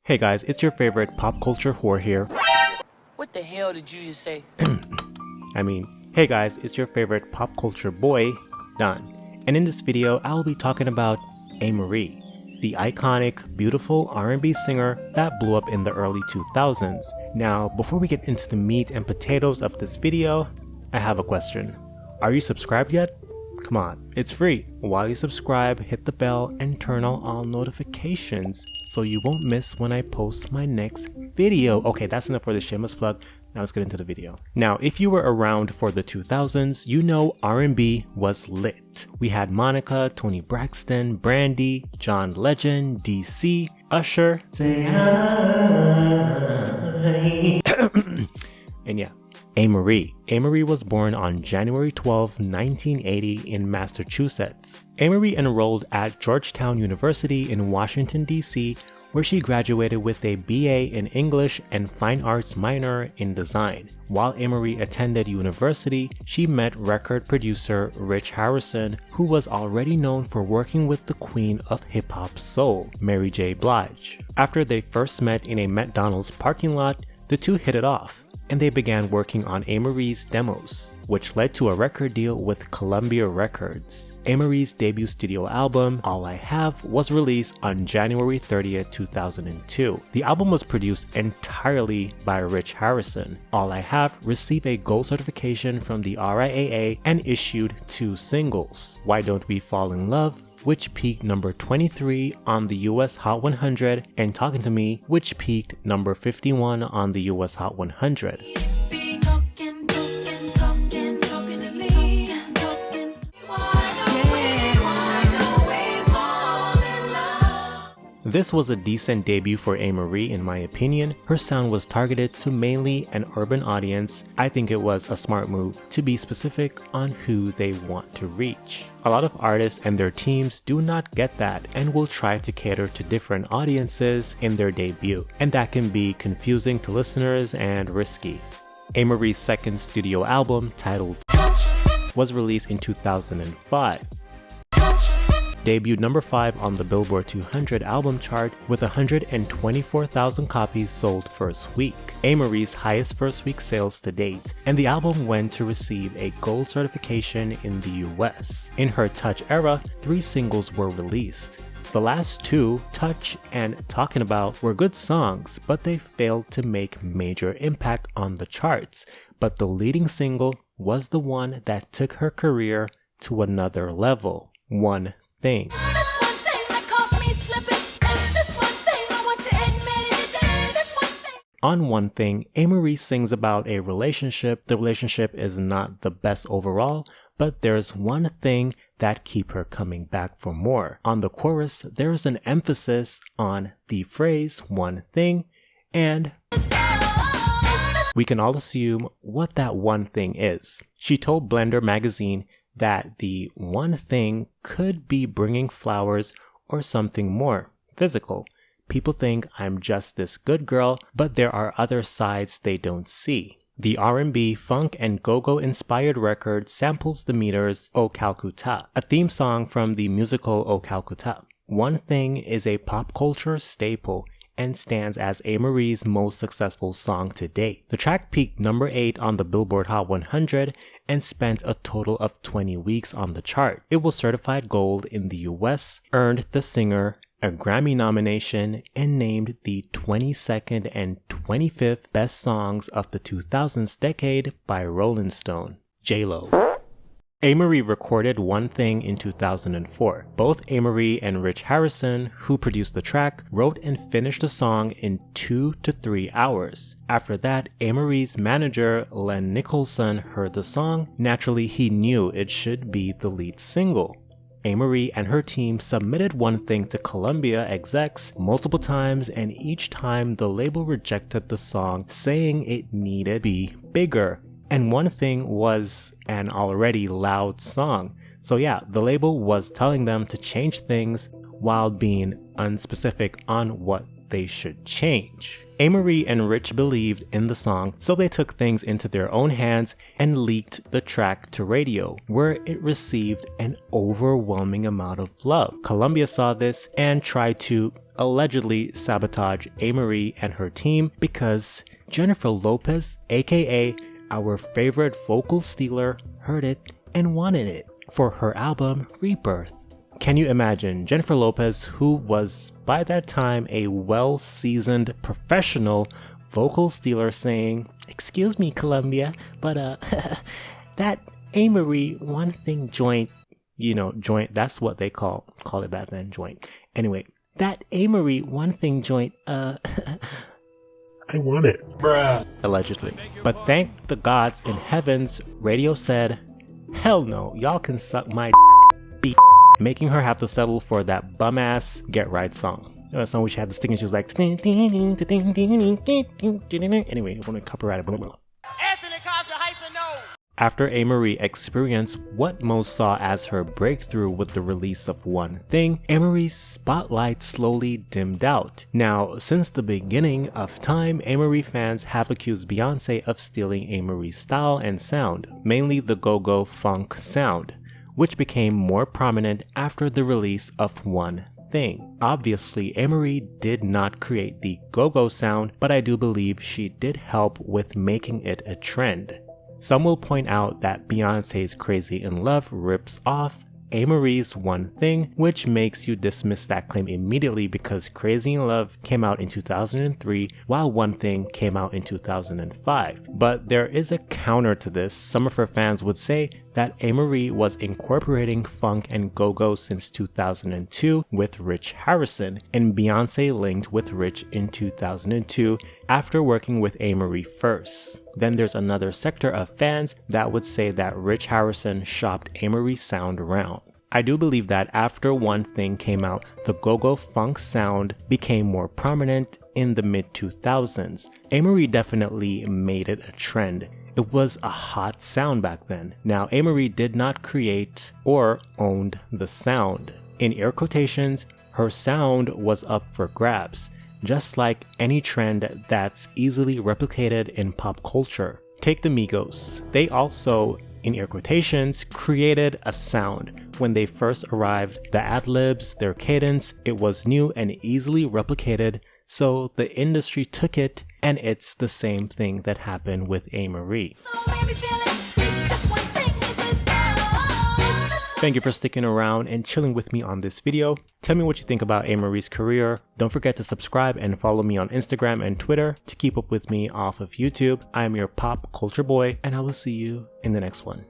Hey guys, it's your favorite pop culture whore here. What the hell did you just say? Hey guys, it's your favorite pop culture boy, Don. And in this video, I'll be talking about Amerie, the iconic, beautiful R&B singer that blew up in the early 2000s. Now, before we get into the meat and potatoes of this video, I have a question. Are you subscribed yet? Come on, it's free. While you subscribe, hit the bell and turn on all notifications so you won't miss when I post my next video. Okay, that's enough for the shameless plug. Now let's get into the video. Now, if you were around for the 2000s, you know R&B was lit. We had Monica, Toni Braxton, Brandy, John Legend, DC, Usher, and yeah, Amerie. Amerie was born on January 12, 1980 in Massachusetts. Amerie enrolled at Georgetown University in Washington, D.C., where she graduated with a BA in English and Fine Arts minor in design. While Amerie attended university, she met record producer Rich Harrison, who was already known for working with the queen of hip-hop soul, Mary J. Blige. After they first met in a McDonald's parking lot, the two hit it off, and they began working on Amerie's demos, which led to a record deal with Columbia Records. Amerie's debut studio album, All I Have, was released on January 30th, 2002. The album was produced entirely by Rich Harrison. All I Have received a gold certification from the RIAA and issued 2 singles, Why Don't We Fall in Love, which peaked number 23 on the US Hot 100, and Talking to Me, which peaked number 51 on the US Hot 100. This was a decent debut for Amerie in my opinion. Her sound was targeted to mainly an urban audience. I think it was a smart move to be specific on who they want to reach. A lot of artists and their teams do not get that and will try to cater to different audiences in their debut, and that can be confusing to listeners and risky. Amerie's second studio album, titled was released in 2005. Debuted number 5 on the Billboard 200 album chart with 124,000 copies sold first week, Amerie's highest first week sales to date, and the album went to receive a gold certification in the US. In her Touch era, 3 singles were released. The last 2, Touch and Talking About, were good songs, but they failed to make major impact on the charts. But the leading single was the one that took her career to another level, One Thing. On One Thing, Amerie sings about a relationship. The relationship is not the best overall, but there's one thing that keeps her coming back for more. On the chorus, there's an emphasis on the phrase one thing, and we can all assume what that one thing is. She told Blender magazine that the one thing could be bringing flowers or something more physical. People think I'm just this good girl, but there are other sides they don't see. The R&B, funk, and go-go inspired record samples the Meters' O Calcutta, a theme song from the musical O Calcutta. One Thing is a pop culture staple and stands as Amerie's most successful song to date. The track peaked number 8 on the Billboard Hot 100 and spent a total of 20 weeks on the chart. It was certified gold in the US, earned the singer a Grammy nomination, and named the 22nd and 25th best songs of the 2000s decade by Rolling Stone. J-Lo. Amerie recorded One Thing in 2004. Both Amerie and Rich Harrison, who produced the track, wrote and finished the song in 2 to 3 hours. After that, Amerie's manager, Len Nicholson, heard the song. Naturally, he knew it should be the lead single. Amerie and her team submitted One Thing to Columbia execs multiple times, and each time the label rejected the song, saying it needed to be bigger. And One Thing was an already loud song. So yeah, the label was telling them to change things while being unspecific on what they should change. Amerie and Rich believed in the song, so they took things into their own hands and leaked the track to radio, where it received an overwhelming amount of love. Columbia saw this and tried to allegedly sabotage Amerie and her team because Jennifer Lopez, aka our favorite vocal stealer, heard it and wanted it for her album Rebirth. Can you imagine Jennifer Lopez, who was by that time a well-seasoned professional vocal stealer, saying, "Excuse me, Columbia, but that Amerie One Thing joint," joint, that's what they call it back then, joint. Anyway, that Amerie One Thing joint, I want it. Bruh. Allegedly. But thank the gods in heavens, radio said, hell no, y'all can suck my beat, making her have to settle for that bum-ass Get Right song. A song which had the sticking, she was like, anyway, it won't copyright it, blah, blah, blah. After Amerie experienced what most saw as her breakthrough with the release of One Thing, Amerie's spotlight slowly dimmed out. Now, since the beginning of time, Amerie fans have accused Beyoncé of stealing Amerie's style and sound, mainly the go-go funk sound, which became more prominent after the release of One Thing. Obviously, Amerie did not create the go-go sound, but I do believe she did help with making it a trend. Some will point out that Beyoncé's Crazy in Love rips off Amerie's One Thing, which makes you dismiss that claim immediately because Crazy in Love came out in 2003 while One Thing came out in 2005. But there is a counter to this. Some of her fans would say that Amerie was incorporating funk and go-go since 2002 with Rich Harrison, and Beyoncé linked with Rich in 2002 after working with Amerie first. Then there's another sector of fans that would say that Rich Harrison shopped Amerie's sound around. I do believe that after One Thing came out, the go-go funk sound became more prominent in the mid-2000s. Amerie definitely made it a trend. It was a hot sound back then. Now, Amerie did not create or owned the sound. In air quotations, her sound was up for grabs, just like any trend that's easily replicated in pop culture. Take the Migos. They also, in air quotations, created a sound. When they first arrived, the ad-libs, their cadence, it was new and easily replicated, so the industry took it, and it's the same thing that happened with Amerie. Thank you for sticking around and chilling with me on this video. Tell me what you think about Amerie's career. Don't forget to subscribe and follow me on Instagram and Twitter to keep up with me off of YouTube. I am your pop culture boy, and I will see you in the next one.